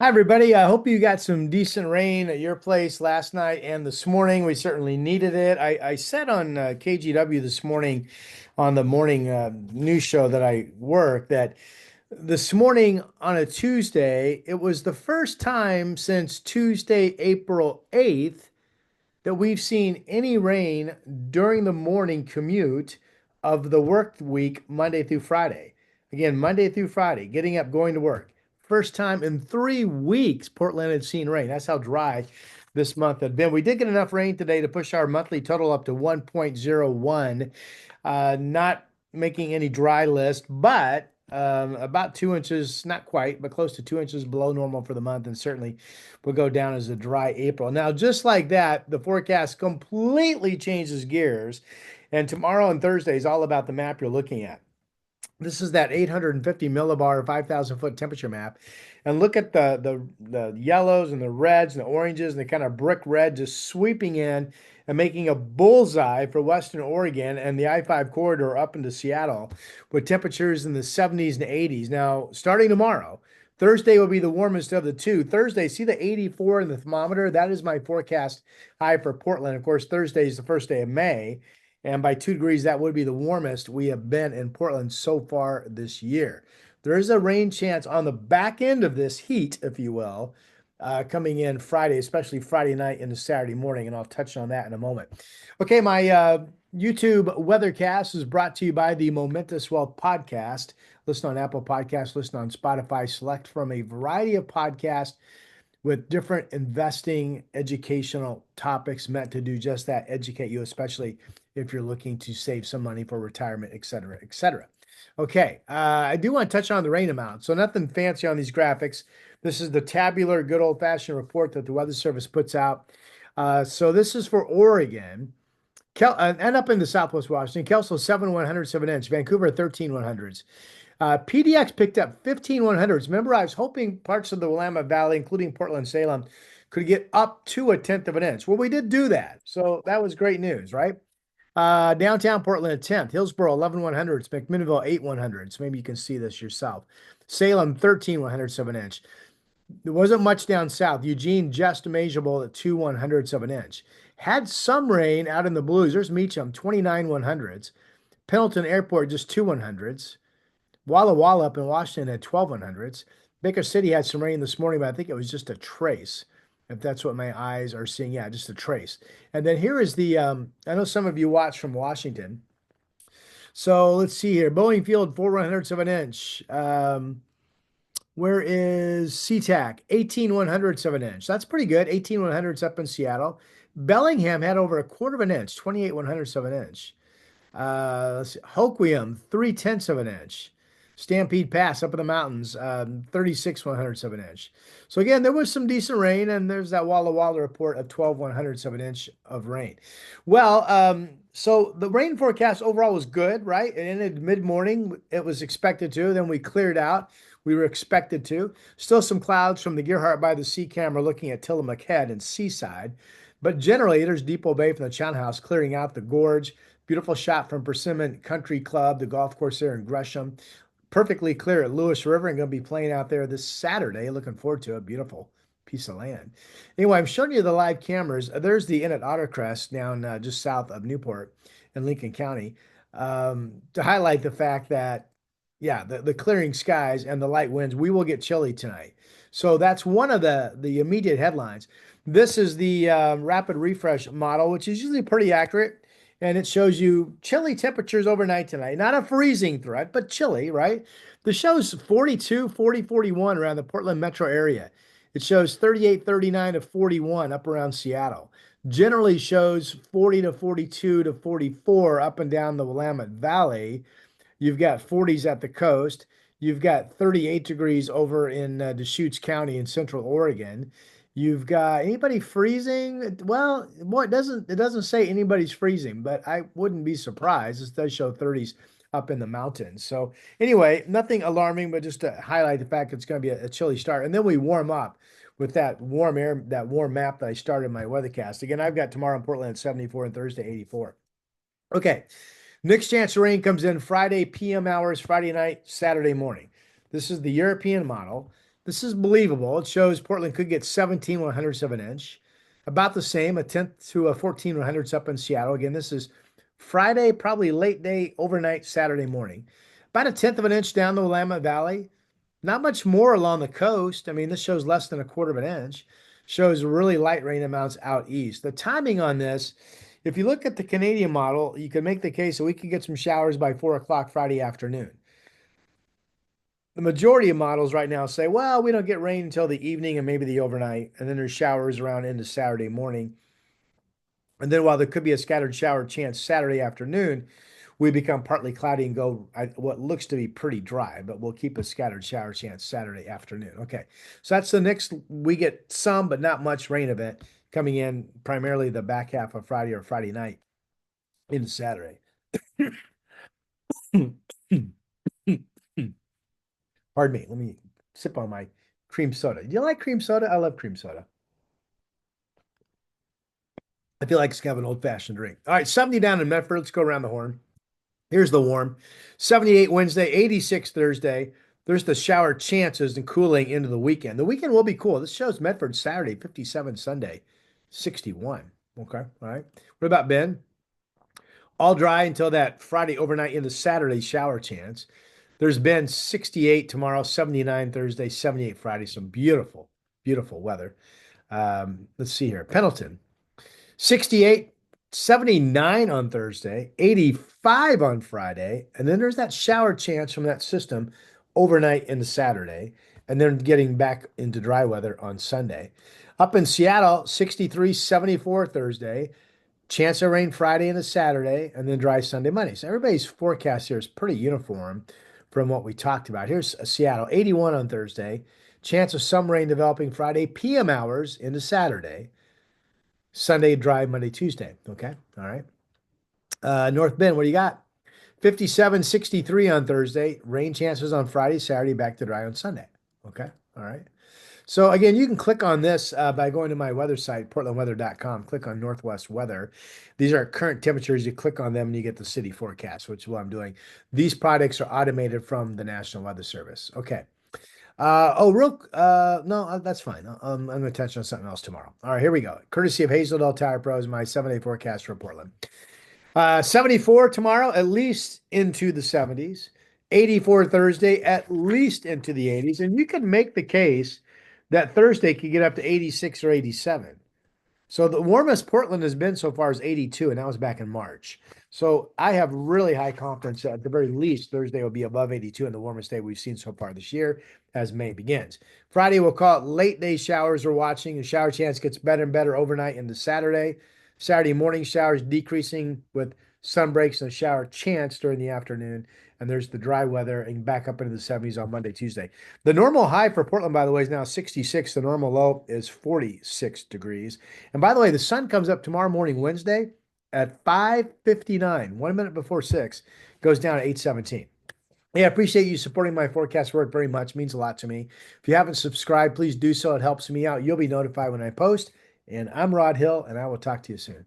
Hi, everybody. I hope you got some decent rain at your place last night and this morning. We certainly needed it. I said on KGW this morning on the morning news show that I work that this morning on a Tuesday, it was the first time since Tuesday, April 8th, that we've seen any rain during the morning commute of the work week, Monday through Friday. Again, Monday through Friday, getting up, going to work. First time in 3 weeks, Portland had seen rain. That's how dry this month had been. We did get enough rain today to push our monthly total up to 1.01. Not making any dry list, but about 2 inches, not quite, but close to 2 inches below normal for the month, and certainly will go down as a dry April. Now, just like that, the forecast completely changes gears, and tomorrow and Thursday is all about the map you're looking at. This is that 850 millibar, 5,000 foot temperature map. And look at the yellows and the reds and the oranges and the kind of brick red just sweeping in and making a bullseye for Western Oregon and the I-5 corridor up into Seattle with temperatures in the 70s and 80s. Now, starting tomorrow, Thursday will be the warmest of the two. Thursday, see the 84 in the thermometer? That is my forecast high for Portland. Of course, Thursday is the first day of May. And by 2 degrees, that would be the warmest we have been in Portland so far this year. There is a rain chance on the back end of this heat, if you will, coming in Friday, especially Friday night into Saturday morning. And I'll touch on that in a moment. Okay, my YouTube weathercast is brought to you by the Momentous Wealth Podcast. Listen on Apple Podcasts, listen on Spotify, select from a variety of podcasts with different investing educational topics meant to do just that, educate you, especially if you're looking to save some money for retirement, et cetera, et cetera. Okay, I do want to touch on the rain amount. So nothing fancy on these graphics. This is the tabular, good old-fashioned report that the Weather Service puts out. So this is for Oregon. And up into Southwest Washington, Kelso 7/100 of an inch, Vancouver 13/100. PDX picked up 15/100. Remember, I was hoping parts of the Willamette Valley, including Portland, Salem, could get up to a tenth of an inch. Well, we did do that. So that was great news, right? Downtown Portland, a tenth. Hillsboro, 11/100. McMinnville, 8/100. Maybe you can see this yourself. Salem, 13/100 of an inch. There wasn't much down south. Eugene, just measurable at 2/100 of an inch. Had some rain out in the blues. There's Meacham, 29/100. Pendleton Airport, just 2/100. Walla Walla up in Washington had 12/100. Baker City had some rain this morning, but I think it was just a trace, if that's what my eyes are seeing. Yeah, just a trace. And then here is I know some of you watch from Washington. So let's see here. Boeing Field, 4/100 of an inch. Where is SeaTac? 18/100 of an inch. That's pretty good. 18/100 up in Seattle. Bellingham had over a quarter of an inch, 28/100 of an inch. Let's see. Hoquiam, 3/10 of an inch. Stampede Pass up in the mountains, 36/100 of an inch. So again, there was some decent rain, and there's that Walla Walla report of 12/100 of an inch of rain. Well, so the rain forecast overall was good, right? It ended mid-morning. It was expected to. Then we cleared out. We were expected to. Still some clouds from the Gerhardt by the Sea camera looking at Tillamook Head and Seaside. But generally, there's Depot Bay from the Chown House clearing out the gorge. Beautiful shot from Persimmon Country Club, the golf course there in Gresham. Perfectly clear at Lewis River and going to be playing out there this Saturday. Looking forward to it. Beautiful piece of land. Anyway, I'm showing you the live cameras. There's the Inn at Ottercrest down just south of Newport in Lincoln County to highlight the fact that, yeah, the clearing skies and the light winds, we will get chilly tonight. So that's one of the immediate headlines. This is the rapid refresh model, which is usually pretty accurate. And it shows you chilly temperatures overnight tonight. Not a freezing threat, but chilly, right? The show's 42, 40, 41 around the Portland metro area. It shows 38, 39 to 41 up around Seattle. Generally shows 40 to 42 to 44 up and down the Willamette Valley. You've got 40s at the coast. You've got 38 degrees over in Deschutes County in Central Oregon. You've got anybody freezing? Well, it doesn't say anybody's freezing, but I wouldn't be surprised. This does show 30s up in the mountains. So anyway, nothing alarming, but just to highlight the fact it's going to be a chilly start. And then we warm up with that warm air, that warm map that I started my weathercast. Again, I've got tomorrow in Portland at 74 and Thursday 84. Okay. Next chance of rain comes in Friday PM hours, Friday night, Saturday morning. This is the European model. This is believable. It shows Portland could get 17 100ths of an inch, about the same, a tenth to a 14 100ths up in Seattle. Again, this is Friday, probably late day, overnight, Saturday morning. About a tenth of an inch down the Willamette Valley. Not much more along the coast. I mean, this shows less than a quarter of an inch. Shows really light rain amounts out east. The timing on this, if you look at the Canadian model, you can make the case that we could get some showers by 4 o'clock Friday afternoon. The majority of models right now say, well, we don't get rain until the evening and maybe the overnight, and then there's showers around into Saturday morning. And then while there could be a scattered shower chance Saturday afternoon, we become partly cloudy and go what looks to be pretty dry, but we'll keep a scattered shower chance Saturday afternoon. Okay, so that's the next. We get some, but not much rain event coming in primarily the back half of Friday or Friday night into Saturday. Pardon me. Let me sip on my cream soda. Do you like cream soda? I love cream soda. I feel like it's kind of an old-fashioned drink. All right, 70 down in Medford. Let's go around the horn. Here's the warm. 78 Wednesday, 86 Thursday. There's the shower chances and cooling into the weekend. The weekend will be cool. This shows Medford Saturday, 57 Sunday, 61. Okay, all right. What about Ben? All dry until that Friday overnight into Saturday shower chance. There's been 68 tomorrow, 79 Thursday, 78 Friday. Some beautiful, beautiful weather. Let's see here. Pendleton, 68, 79 on Thursday, 85 on Friday. And then there's that shower chance from that system overnight into Saturday, and then getting back into dry weather on Sunday. Up in Seattle, 63, 74 Thursday, chance of rain Friday into Saturday, and then dry Sunday, Monday. So everybody's forecast here is pretty uniform from what we talked about. Here's Seattle, 81 on Thursday, chance of some rain developing Friday, PM hours into Saturday. Sunday, dry Monday, Tuesday. Okay. All right. North Bend, what do you got? 57, 63 on Thursday. Rain chances on Friday, Saturday, back to dry on Sunday. Okay. All right. So again, you can click on this by going to my weather site, portlandweather.com. Click on Northwest Weather. These are current temperatures. You click on them and you get the city forecast, which is what I'm doing. These products are automated from the National Weather Service. Okay. No, that's fine. I'm going to touch on something else tomorrow. All right, here we go. Courtesy of Hazelden Tire Pros, my 7-day forecast for Portland. 74 tomorrow, at least into the 70s. 84 Thursday, at least into the 80s. And you can make the case that Thursday could get up to 86 or 87. So the warmest Portland has been so far is 82, and that was back in March. So I have really high confidence that at the very least Thursday will be above 82 and the warmest day we've seen so far this year as May begins. Friday, we'll call it late day showers we're watching. The shower chance gets better and better overnight into Saturday. Saturday morning showers decreasing with sun breaks and a shower chance during the afternoon. And there's the dry weather and back up into the 70s on Monday, Tuesday. The normal high for Portland, by the way, is now 66. The normal low is 46 degrees. And by the way, the sun comes up tomorrow morning, Wednesday, at 5:59, 1 minute before 6, goes down at 8:17. Yeah, I appreciate you supporting my forecast work very much. It means a lot to me. If you haven't subscribed, please do so. It helps me out. You'll be notified when I post. And I'm Rod Hill, and I will talk to you soon.